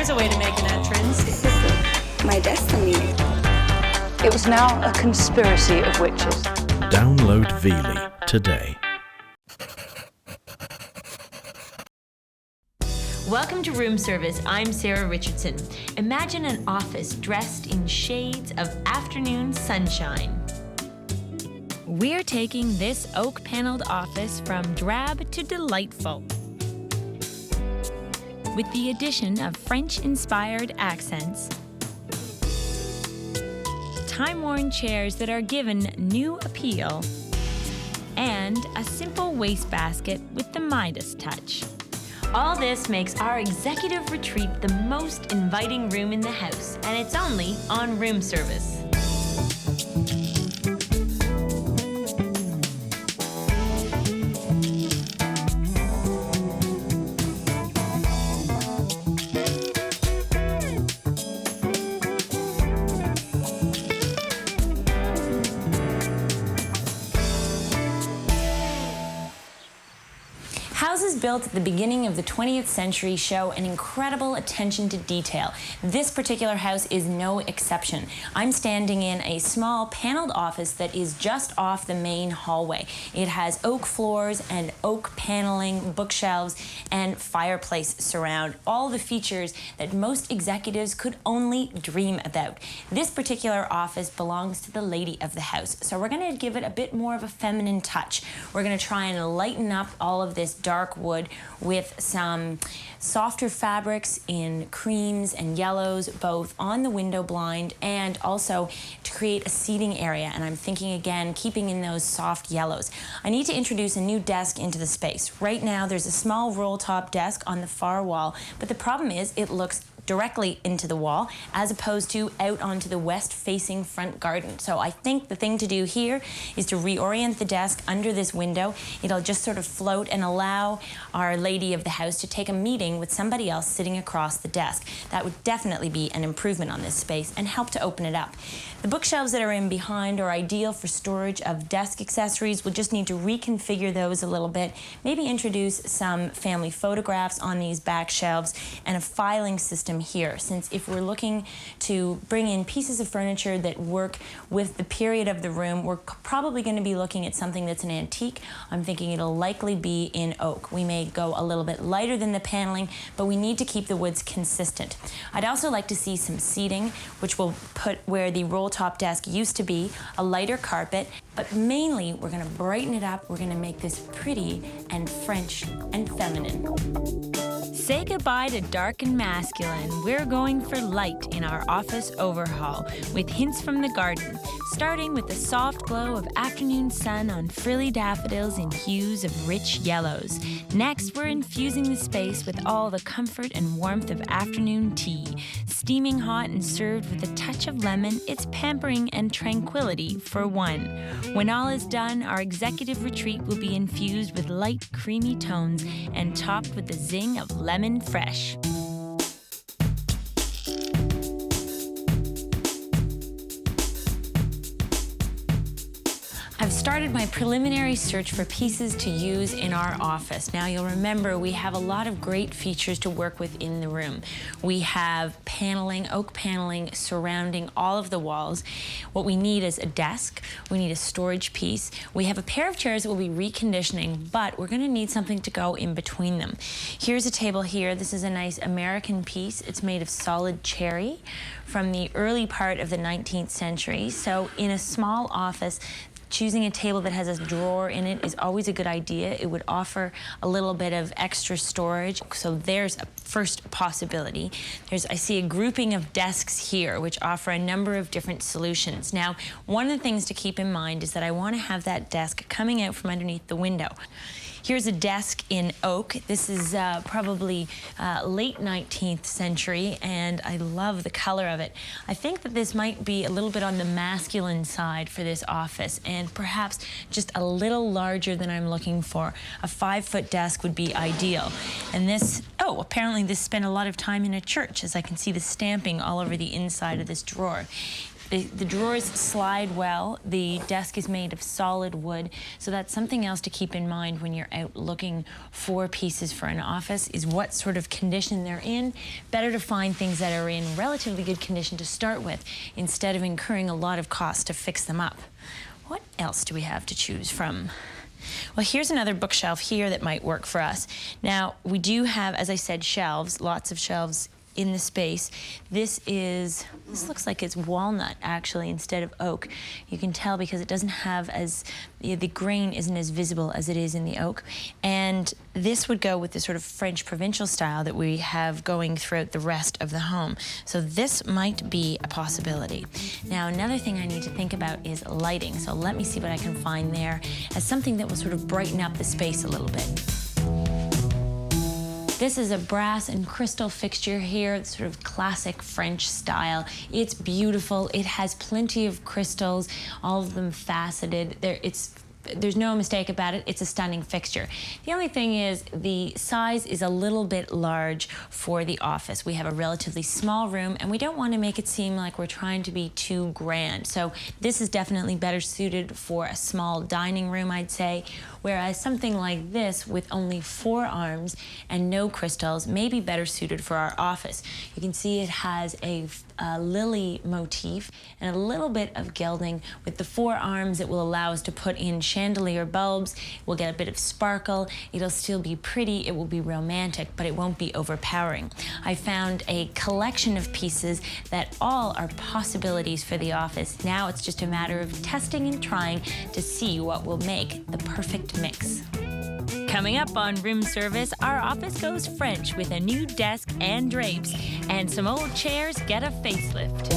there's a way to make an entrance. This is my destiny. It was now a conspiracy of witches. Download Veely today. Welcome to Room Service. I'm Sarah Richardson. Imagine an office dressed in shades of afternoon sunshine. We're taking this oak-paneled office from drab to delightful, with the addition of French-inspired accents, time-worn chairs that are given new appeal, and a simple wastebasket with the Midas touch. All this makes our executive retreat the most inviting room in the house, and it's only on Room Service. Houses built at the beginning of the 20th century show an incredible attention to detail. This particular house is no exception. I'm standing in a small paneled office that is just off the main hallway. It has oak floors and oak paneling, bookshelves, and fireplace surround. All the features that most executives could only dream about. This particular office belongs to the lady of the house, so we're going to give it a bit more of a feminine touch. We're going to try and lighten up all of this dark wood with some softer fabrics in creams and yellows, both on the window blind and also to create a seating area. And I'm thinking again, keeping in those soft yellows. I need to introduce a new desk into the space. Right now, there's a small roll top desk on the far wall, but the problem is it looks directly into the wall as opposed to out onto the west-facing front garden. So I think the thing to do here is to reorient the desk under this window. It'll just sort of float and allow our lady of the house to take a meeting with somebody else sitting across the desk. That would definitely be an improvement on this space and help to open it up. The bookshelves that are in behind are ideal for storage of desk accessories. We'll just need to reconfigure those a little bit, maybe introduce some family photographs on these back shelves and a filing system here, since if we're looking to bring in pieces of furniture that work with the period of the room, we're probably going to be looking at something that's an antique. I'm thinking it'll likely be in oak. We may go a little bit lighter than the paneling, but we need to keep the woods consistent. I'd also like to see some seating, which will put where the roll top desk used to be, a lighter carpet, but mainly we're going to brighten it up. We're going to make this pretty and French and feminine. Say goodbye to dark and masculine. We're going for light in our office overhaul, with hints from the garden, starting with the soft glow of afternoon sun on frilly daffodils in hues of rich yellows. Next, we're infusing the space with all the comfort and warmth of afternoon tea. Steaming hot and served with a touch of lemon, it's pampering and tranquility for one. When all is done, our executive retreat will be infused with light, creamy tones and topped with the zing of lemon fresh. I've started my preliminary search for pieces to use in our office. Now you'll remember we have a lot of great features to work with in the room. We have paneling, oak paneling surrounding all of the walls. What we need is a desk, we need a storage piece. We have a pair of chairs that we'll be reconditioning, but we're gonna need something to go in between them. Here's a table here. This is a nice American piece. It's made of solid cherry from the early part of the 19th century. So in a small office, choosing a table that has a drawer in it is always a good idea. It would offer a little bit of extra storage. So there's a first possibility. I see a grouping of desks here which offer a number of different solutions. Now, one of the things to keep in mind is that I want to have that desk coming out from underneath the window. Here's a desk in oak. This is probably late 19th century, and I love the color of it. I think that this might be a little bit on the masculine side for this office, and perhaps just a little larger than I'm looking for. A 5-foot desk would be ideal. And this, oh, apparently this spent a lot of time in a church, as I can see the stamping all over the inside of this drawer. The drawers slide well. The desk is made of solid wood, so that's something else to keep in mind when you're out looking for pieces for an office, is what sort of condition they're in. Better to find things that are in relatively good condition to start with, instead of incurring a lot of cost to fix them up. What else do we have to choose from? Well, here's another bookshelf here that might work for us. Now, we do have, as I said, shelves, lots of shelves in the space. This looks like it's walnut actually instead of oak. You can tell because it doesn't have the grain isn't as visible as it is in the oak. And this would go with the sort of French provincial style that we have going throughout the rest of the home. So this might be a possibility. Now, another thing I need to think about is lighting. So let me see what I can find there as something that will sort of brighten up the space a little bit. This is a brass and crystal fixture here. It's sort of classic French style. It's beautiful. It has plenty of crystals, all of them faceted. There's no mistake about it. It's a stunning fixture. The only thing is the size is a little bit large for the office. We have a relatively small room and we don't want to make it seem like we're trying to be too grand. So this is definitely better suited for a small dining room, I'd say, whereas something like this with only 4 arms and no crystals may be better suited for our office. You can see it has a lily motif and a little bit of gilding. With the 4 arms, it will allow us to put in chandelier bulbs. We'll get a bit of sparkle. It'll still be pretty. It will be romantic, but it won't be overpowering. I found a collection of pieces that all are possibilities for the office. Now it's just a matter of testing and trying to see what will make the perfect mix. Coming up on Room Service, our office goes French with a new desk and drapes, and some old chairs get a facelift.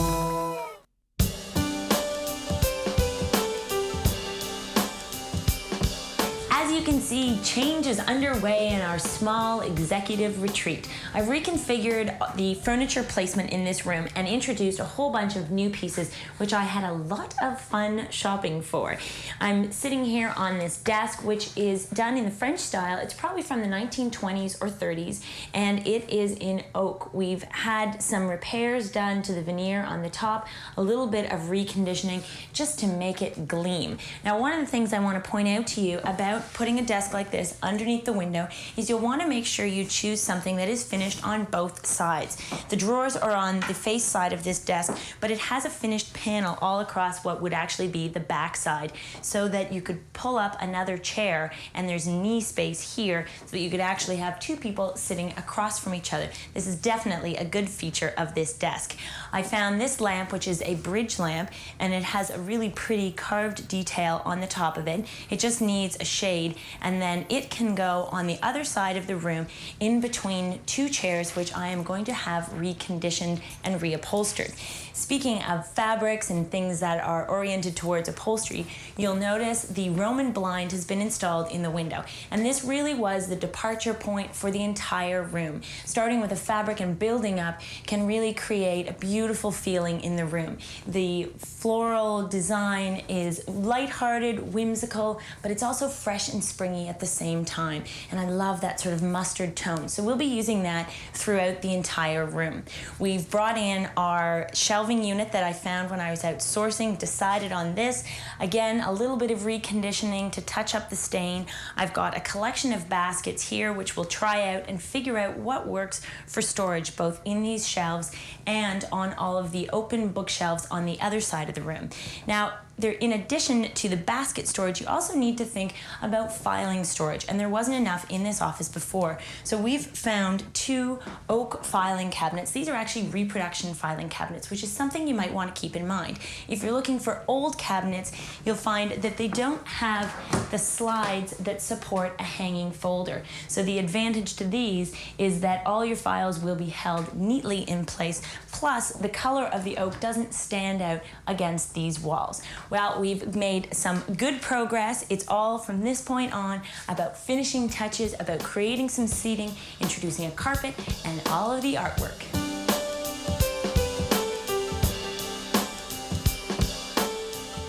As you can see, change is underway in our small executive retreat. I've reconfigured the furniture placement in this room and introduced a whole bunch of new pieces, which I had a lot of fun shopping for. I'm sitting here on this desk, which is done in the French style. It's probably from the 1920s or 30s, and it is in oak. We've had some repairs done to the veneer on the top, a little bit of reconditioning just to make it gleam. Now, one of the things I want to point out to you about putting a desk like this underneath the window is you'll want to make sure you choose something that is finished on both sides. The drawers are on the face side of this desk, but it has a finished panel all across what would actually be the back side, so that you could pull up another chair and there's knee space here so that you could actually have 2 people sitting across from each other. This is definitely a good feature of this desk. I found this lamp, which is a bridge lamp, and it has a really pretty carved detail on the top of it. It just needs a shade, and then it can go on the other side of the room in between 2 chairs, which I am going to have reconditioned and reupholstered. Speaking of fabrics and things that are oriented towards upholstery, you'll notice the Roman blind has been installed in the window, and this really was the departure point for the entire room. Starting with the fabric and building up can really create a beautiful feeling in the room. The floral design is lighthearted, whimsical, but it's also fresh and springy at the same time, and I love that sort of mustard tone. So we'll be using that throughout the entire room. We've brought in our shelving unit that I found when I was out sourcing, decided on this. Again, a little bit of reconditioning to touch up the stain. I've got a collection of baskets here which we'll try out and figure out what works for storage both in these shelves and on all of the open bookshelves on the other side of the room. Now, in addition to the basket storage, you also need to think about filing storage, and there wasn't enough in this office before. So we've found 2 oak filing cabinets. These are actually reproduction filing cabinets, which is something you might want to keep in mind. If you're looking for old cabinets, you'll find that they don't have the slides that support a hanging folder. So the advantage to these is that all your files will be held neatly in place, plus the color of the oak doesn't stand out against these walls. Well, we've made some good progress. It's all from this point on about finishing touches, about creating some seating, introducing a carpet, and all of the artwork.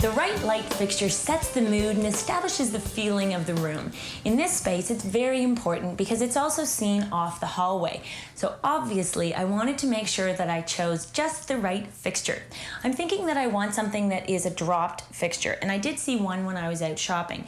The right light fixture sets the mood and establishes the feeling of the room. In this space, it's very important because it's also seen off the hallway. So obviously, I wanted to make sure that I chose just the right fixture. I'm thinking that I want something that is a dropped fixture, and I did see one when I was out shopping.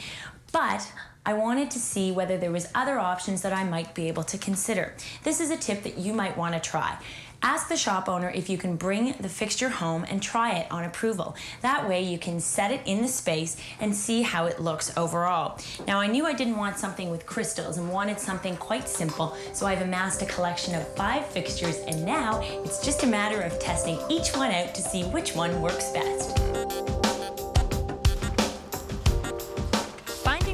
But I wanted to see whether there was other options that I might be able to consider. This is a tip that you might want to try. Ask the shop owner if you can bring the fixture home and try it on approval. That way you can set it in the space and see how it looks overall. Now, I knew I didn't want something with crystals and wanted something quite simple, so I've amassed a collection of 5 fixtures, and now it's just a matter of testing each one out to see which one works best.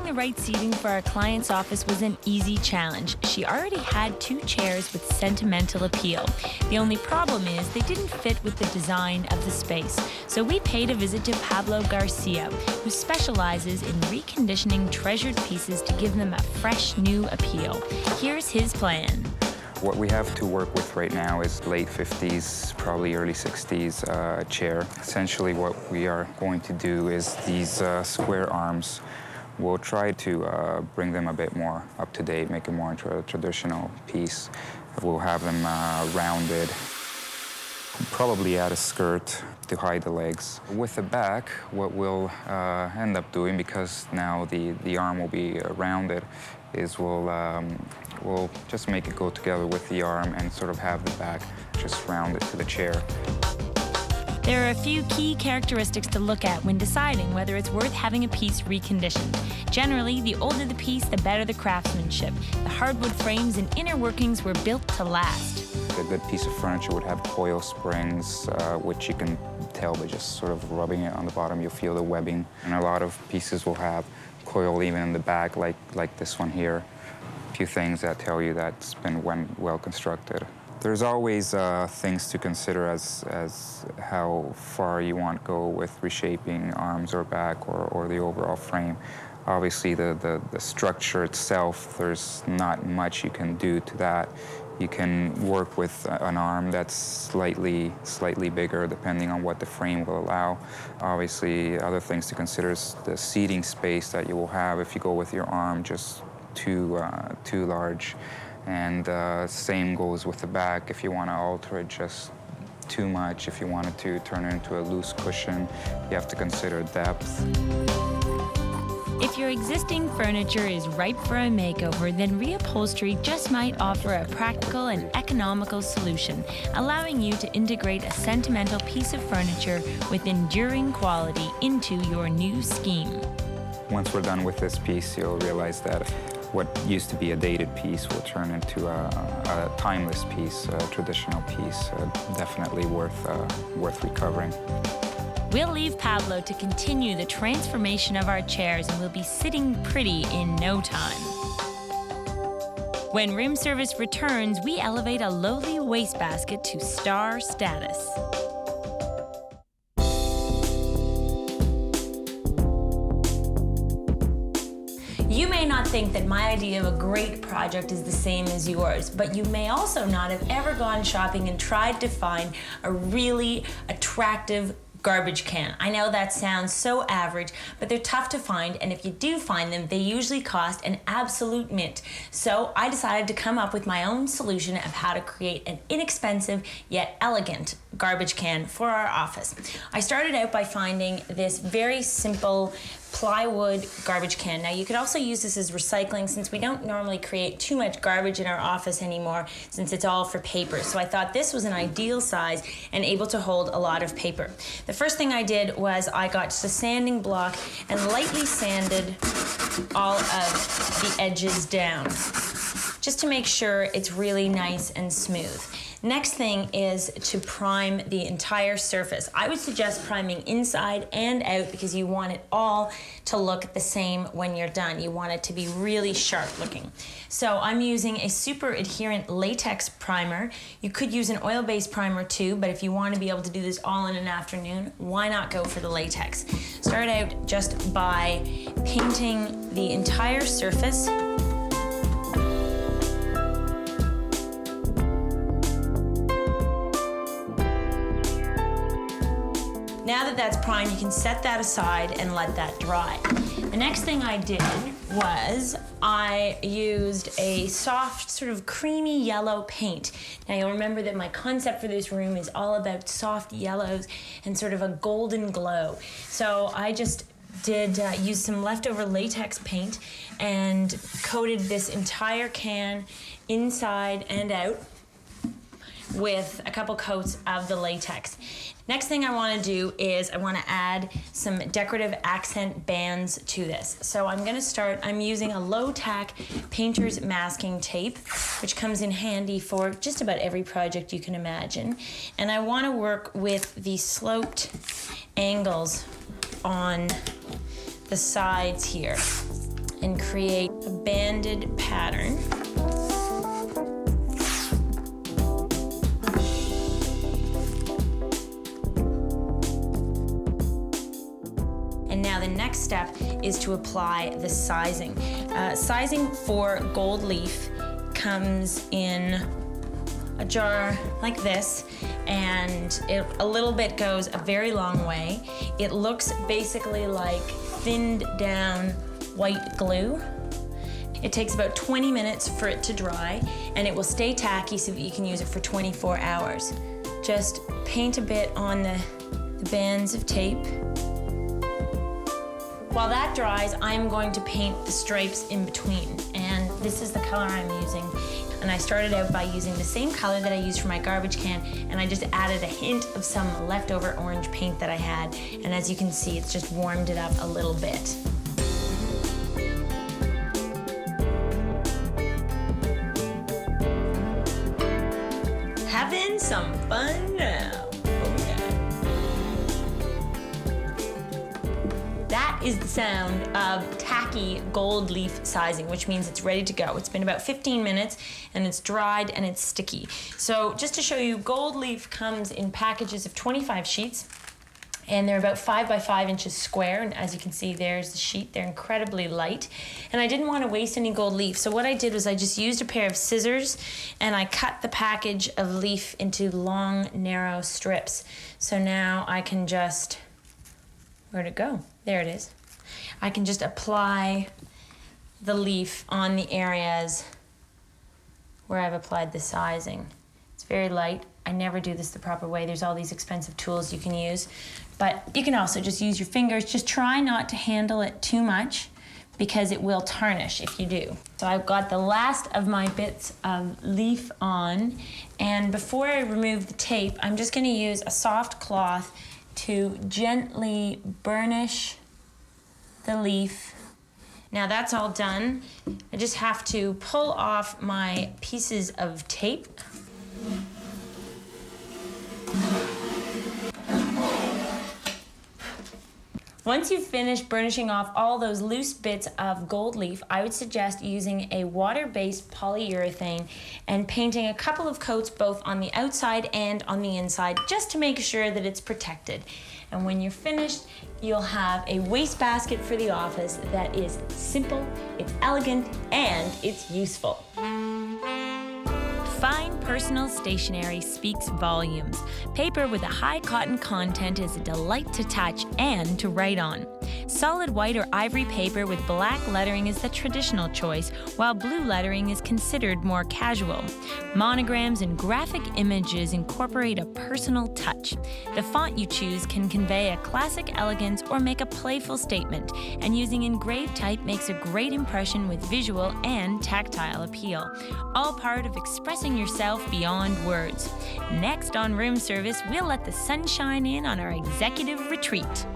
The right seating for our client's office was an easy challenge. She already had 2 chairs with sentimental appeal. The only problem is they didn't fit with the design of the space. So we paid a visit to Pablo Garcia, who specializes in reconditioning treasured pieces to give them a fresh new appeal. Here's his plan. What we have to work with right now is late 50s, probably early 60s chair. Essentially what we are going to do is these square arms. We'll try to bring them a bit more up to date, make it more into a traditional piece. We'll have them rounded, probably add a skirt to hide the legs. With the back, what we'll end up doing, because now the arm will be rounded, is we'll just make it go together with the arm and sort of have the back just rounded to the chair. There are a few key characteristics to look at when deciding whether it's worth having a piece reconditioned. Generally, the older the piece, the better the craftsmanship. The hardwood frames and inner workings were built to last. A good piece of furniture would have coil springs, which you can tell by just sort of rubbing it on the bottom. You'll feel the webbing. And a lot of pieces will have coil even in the back, like this one here. A few things that tell you that's been well constructed. There's always things to consider as how far you want to go with reshaping arms or back or the overall frame. Obviously, the structure itself, there's not much you can do to that. You can work with an arm that's slightly bigger, depending on what the frame will allow. Obviously, other things to consider is the seating space that you will have if you go with your arm just too large. And same goes with the back. If you want to alter it just too much, if you wanted to turn it into a loose cushion, you have to consider depth. If your existing furniture is ripe for a makeover, then reupholstery just might offer a practical and economical solution, allowing you to integrate a sentimental piece of furniture with enduring quality into your new scheme. Once we're done with this piece, you'll realize that what used to be a dated piece will turn into a timeless piece, a traditional piece, definitely worth recovering. We'll leave Pablo to continue the transformation of our chairs, and we'll be sitting pretty in no time. When room service returns, we elevate a lowly wastebasket to star status. You may not think that my idea of a great project is the same as yours, but you may also not have ever gone shopping and tried to find a really attractive garbage can. I know that sounds so average, but they're tough to find, and if you do find them, they usually cost an absolute mint. So I decided to come up with my own solution of how to create an inexpensive yet elegant garbage can for our office. I started out by finding this very simple plywood garbage can. Now, you could also use this as recycling, since we don't normally create too much garbage in our office anymore, since it's all for paper. So I thought this was an ideal size and able to hold a lot of paper. The first thing I did was I got just a sanding block and lightly sanded all of the edges down, just to make sure it's really nice and smooth. Next thing is to prime the entire surface. I would suggest priming inside and out because you want it all to look the same when you're done. You want it to be really sharp looking. So I'm using a super adherent latex primer. You could use an oil-based primer too, but if you want to be able to do this all in an afternoon, why not go for the latex? Start out just by painting the entire surface. Now that that's primed, you can set that aside and let that dry. The next thing I did was I used a soft, sort of creamy yellow paint. Now you'll remember that my concept for this room is all about soft yellows and sort of a golden glow. So I just did use some leftover latex paint and coated this entire can inside and out with a couple coats of the latex. Next thing I want to do is I want to add some decorative accent bands to this. So I'm going to start, I'm using a low-tack painter's masking tape, which comes in handy for just about every project you can imagine. And I want to work with the sloped angles on the sides here and create a banded pattern. Now the next step is to apply the sizing. Sizing for gold leaf comes in a jar like this, and a little bit goes a very long way. It looks basically like thinned down white glue. It takes about 20 minutes for it to dry, and it will stay tacky so that you can use it for 24 hours. Just paint a bit on the bands of tape. While that dries, I'm going to paint the stripes in between, and this is the color I'm using. And I started out by using the same color that I used for my garbage can, and I just added a hint of some leftover orange paint that I had, and as you can see, it's just warmed it up a little bit. Having some fun now. That is the sound of tacky gold leaf sizing, which means it's ready to go. It's been about 15 minutes and it's dried and it's sticky. So just to show you, gold leaf comes in packages of 25 sheets, and they're about 5 by 5 inches square. And as you can see, there's the sheet. They're incredibly light. And I didn't want to waste any gold leaf. So what I did was I just used a pair of scissors and I cut the package of leaf into long, narrow strips. So now I can just, where'd it go? There it is. I can just apply the leaf on the areas where I've applied the sizing. It's very light. I never do this the proper way. There's all these expensive tools you can use, but you can also just use your fingers. Just try not to handle it too much because it will tarnish if you do. So I've got the last of my bits of leaf on, and before I remove the tape, I'm just going to use a soft cloth to gently burnish the leaf. Now that's all done. I just have to pull off my pieces of tape. Once you've finished burnishing off all those loose bits of gold leaf, I would suggest using a water-based polyurethane and painting a couple of coats both on the outside and on the inside, just to make sure that it's protected. And when you're finished, you'll have a wastebasket for the office that is simple, it's elegant, and it's useful. Fine personal stationery speaks volumes. Paper with a high cotton content is a delight to touch and to write on. Solid white or ivory paper with black lettering is the traditional choice, while blue lettering is considered more casual. Monograms and graphic images incorporate a personal touch. The font you choose can convey a classic elegance or make a playful statement, and using engraved type makes a great impression with visual and tactile appeal, all part of expressing yourself beyond words. Next on Room Service, we'll let the sun shine in on our executive retreat.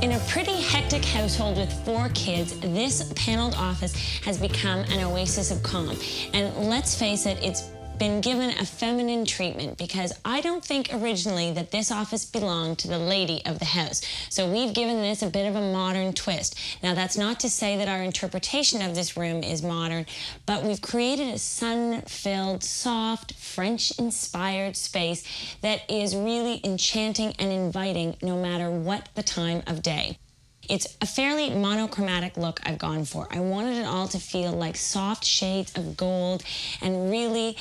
In a pretty hectic household with 4 kids, this paneled office has become an oasis of calm. And let's face it, it's been given a feminine treatment because I don't think originally that this office belonged to the lady of the house. So we've given this a bit of a modern twist. Now that's not to say that our interpretation of this room is modern, but we've created a sun-filled, soft, French-inspired space that is really enchanting and inviting no matter what the time of day. It's a fairly monochromatic look I've gone for. I wanted it all to feel like soft shades of gold and really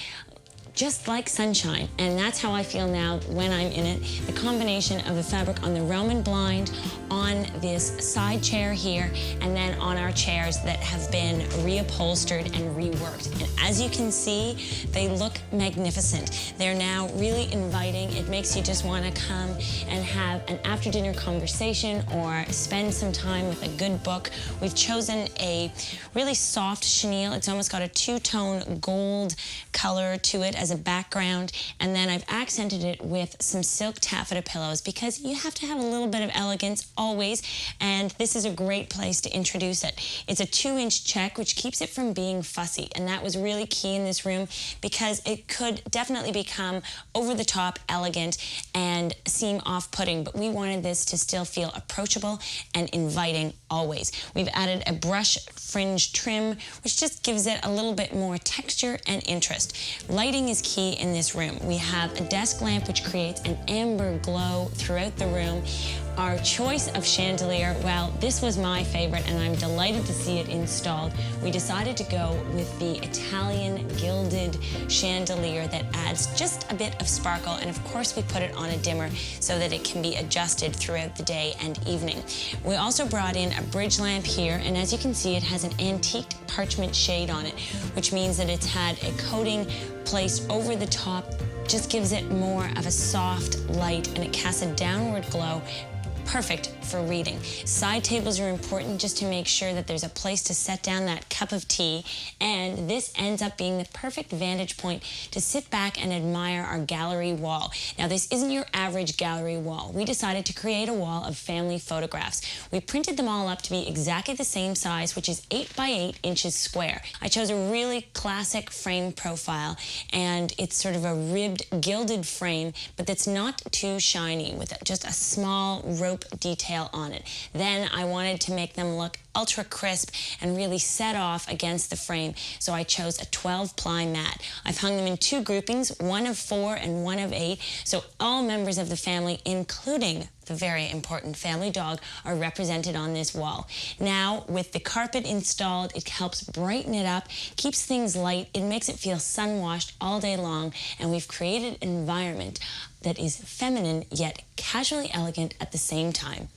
just like sunshine, and that's how I feel now when I'm in it. The combination of the fabric on the Roman blind, on this side chair here, and then on our chairs that have been reupholstered and reworked. And as you can see, they look magnificent. They're now really inviting. It makes you just want to come and have an after-dinner conversation or spend some time with a good book. We've chosen a really soft chenille. It's almost got a two-tone gold color to it as a background, and then I've accented it with some silk taffeta pillows because you have to have a little bit of elegance always, and this is a great place to introduce it. It's a 2-inch check, which keeps it from being fussy, and that was really key in this room because it could definitely become over-the-top elegant and seem off-putting, but we wanted this to still feel approachable and inviting always. We've added a brush fringe trim, which just gives it a little bit more texture and interest. Lighting is key in this room. We have a desk lamp which creates an amber glow throughout the room. Our choice of chandelier, well, this was my favorite and I'm delighted to see it installed. We decided to go with the Italian gilded chandelier that adds just a bit of sparkle, and of course we put it on a dimmer so that it can be adjusted throughout the day and evening. We also brought in a bridge lamp here, and as you can see, it has an antiqued parchment shade on it, which means that it's had a coating placed over the top, just gives it more of a soft light, and it casts a downward glow. Perfect for reading. Side tables are important just to make sure that there's a place to set down that cup of tea, and this ends up being the perfect vantage point to sit back and admire our gallery wall. Now, this isn't your average gallery wall. We decided to create a wall of family photographs. We printed them all up to be exactly the same size, which is 8 by 8 inches square. I chose a really classic frame profile, and it's sort of a ribbed, gilded frame, but that's not too shiny, with just a small rope detail on it. Then I wanted to make them look ultra crisp and really set off against the frame, so I chose a 12-ply mat. I've hung them in 2 groupings, one of 4 and one of 8, so all members of the family, including the very important family dog, are represented on this wall. Now, with the carpet installed, it helps brighten it up, keeps things light, it makes it feel sun-washed all day long, and we've created an environment that is feminine yet casually elegant at the same time.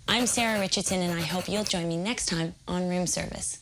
I'm Sarah Richardson, and I hope you'll join me next time on Room Service.